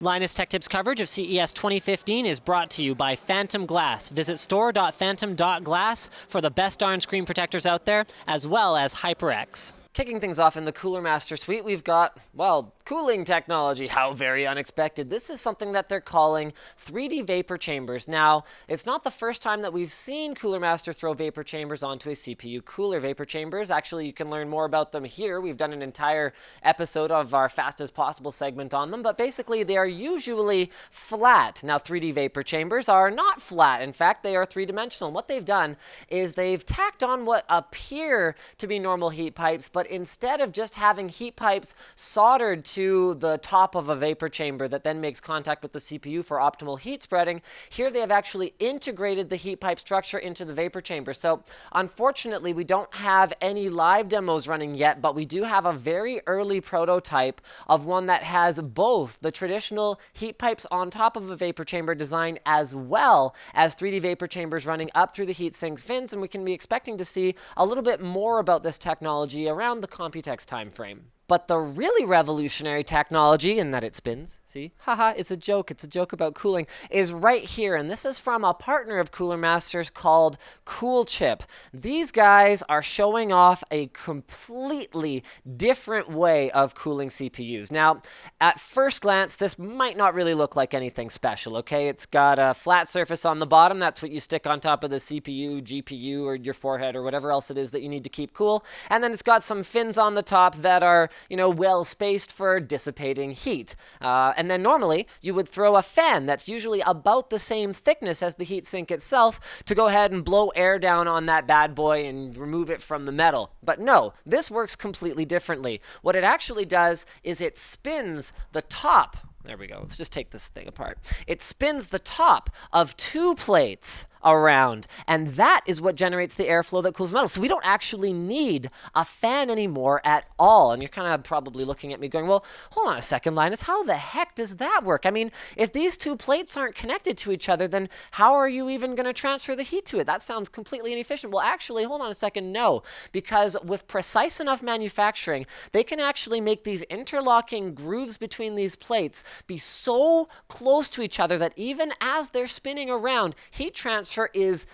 Linus Tech Tips coverage of CES 2015 is brought to you by Phantom Glass. Visit store.phantom.glass for the best darn screen protectors out there, as well as HyperX. Kicking things off in the Cooler Master Suite, we've got, well, cooling technology. How very unexpected. This is something that they're calling 3D vapor chambers. Now, it's not the first time that we've seen Cooler Master throw vapor chambers onto a CPU cooler. Vapor chambers, actually, you can learn more about them here. We've done an entire episode of our Fast as Possible segment on them, but basically they are usually flat. Now, 3D vapor chambers are not flat. In fact, they are three-dimensional. And what they've done is they've tacked on what appear to be normal heat pipes, but instead of just having heat pipes soldered to the top of a vapor chamber that then makes contact with the CPU for optimal heat spreading, here they have actually integrated the heat pipe structure into the vapor chamber. So unfortunately, we don't have any live demos running yet, but we do have a very early prototype of one that has both the traditional heat pipes on top of a vapor chamber design as well as 3D vapor chambers running up through the heatsink fins, and we can be expecting to see a little bit more about this technology around the Computex timeframe. But the really revolutionary technology, in that it spins, see, haha, it's a joke about cooling, is right here. And this is from a partner of Cooler Masters called CoolerChip. These guys are showing off a completely different way of cooling CPUs. Now, at first glance, this might not really look like anything special, okay? It's got a flat surface on the bottom. That's what you stick on top of the CPU, GPU, or your forehead, or whatever else it is that you need to keep cool. And then it's got some fins on the top that are, well spaced for dissipating heat. And then normally you would throw a fan that's usually about the same thickness as the heatsink itself to go ahead and blow air down on that bad boy and remove it from the metal. But no, this works completely differently. What it actually does is it spins the top. There we go. Let's just take this thing apart. It spins the top of two plates around, and that is what generates the airflow that cools metal. So we don't actually need a fan anymore at all. And you're kind of probably looking at me going, well, hold on a second, Linus, how the heck does that work? I mean, if these two plates aren't connected to each other, then how are you even going to transfer the heat to it? That sounds completely inefficient. Well, actually, hold on a second, no, because with precise enough manufacturing, they can actually make these interlocking grooves between these plates be so close to each other that even as they're spinning around, heat transfer is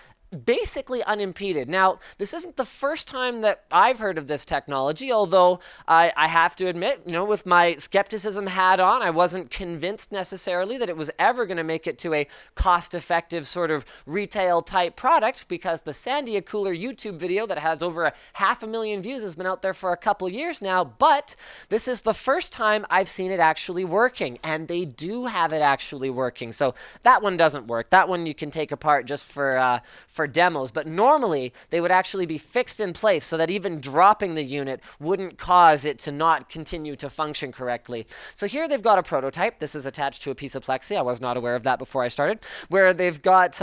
basically unimpeded. Now, this isn't the first time that I've heard of this technology, although I have to admit, with my skepticism hat on, I wasn't convinced necessarily that it was ever going to make it to a cost-effective sort of retail-type product, because the Sandia cooler YouTube video that has over 500,000 views has been out there for a couple years now, but this is the first time I've seen it actually working, and they do have it actually working. So that one doesn't work. That one you can take apart just for demos, but normally they would actually be fixed in place so that even dropping the unit wouldn't cause it to not continue to function correctly. So here they've got a prototype. This is attached to a piece of plexi. I was not aware of that before I started. Where they've got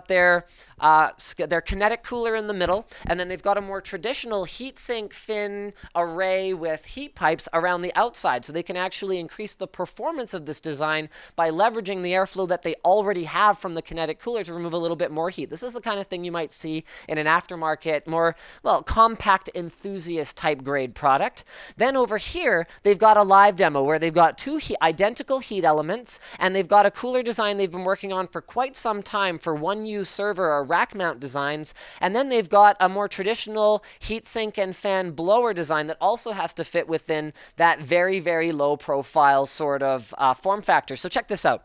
their Kinetic cooler in the middle, and then they've got a more traditional heatsink fin array with heat pipes around the outside, so they can actually increase the performance of this design by leveraging the airflow that they already have from the Kinetic cooler to remove a little bit more heat. This is the kind of thing you might see in an aftermarket, more, compact enthusiast type grade product. Then over here, they've got a live demo where they've got two identical heat elements, and they've got a cooler design they've been working on for quite some time for 1U server or rack mount designs. And then they've got a more traditional heatsink and fan blower design that also has to fit within that very, very low profile sort of form factor. So check this out.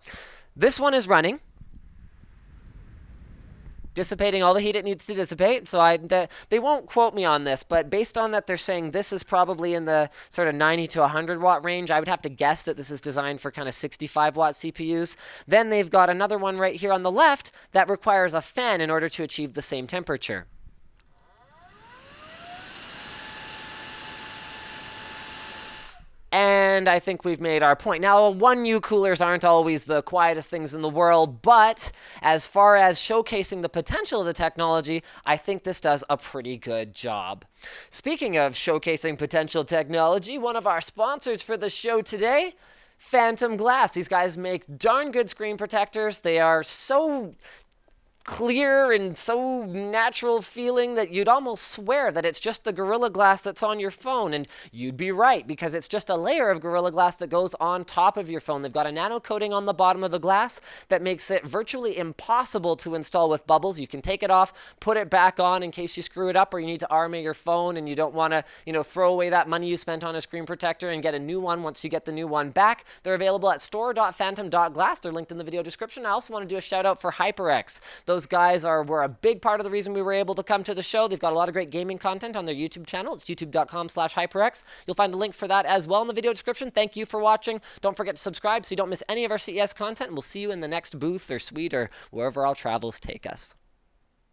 This one is running, dissipating all the heat it needs to dissipate. So they won't quote me on this, but based on that, they're saying this is probably in the sort of 90 to 100 watt range. I would have to guess that this is designed for kind of 65 watt CPUs. Then they've got another one right here on the left that requires a fan in order to achieve the same temperature. And I think we've made our point. Now, 1U coolers aren't always the quietest things in the world, but as far as showcasing the potential of the technology, I think this does a pretty good job. Speaking of showcasing potential technology, one of our sponsors for the show today, Phantom Glass. These guys make darn good screen protectors. They are so clear and so natural feeling that you'd almost swear that it's just the Gorilla Glass that's on your phone, and you'd be right, because it's just a layer of Gorilla Glass that goes on top of your phone. They've got a nano coating on the bottom of the glass that makes it virtually impossible to install with bubbles. You can take it off, put it back on in case you screw it up or you need to armor your phone and you don't want to, throw away that money you spent on a screen protector and get a new one once you get the new one back. They're available at store.phantom.glass. They're linked in the video description. I also want to do a shout out for HyperX. Those guys were a big part of the reason we were able to come to the show. They've got a lot of great gaming content on their YouTube channel. It's youtube.com/HyperX. You'll find a link for that as well in the video description. Thank you for watching. Don't forget to subscribe so you don't miss any of our CES content, and we'll see you in the next booth or suite or wherever our travels take us.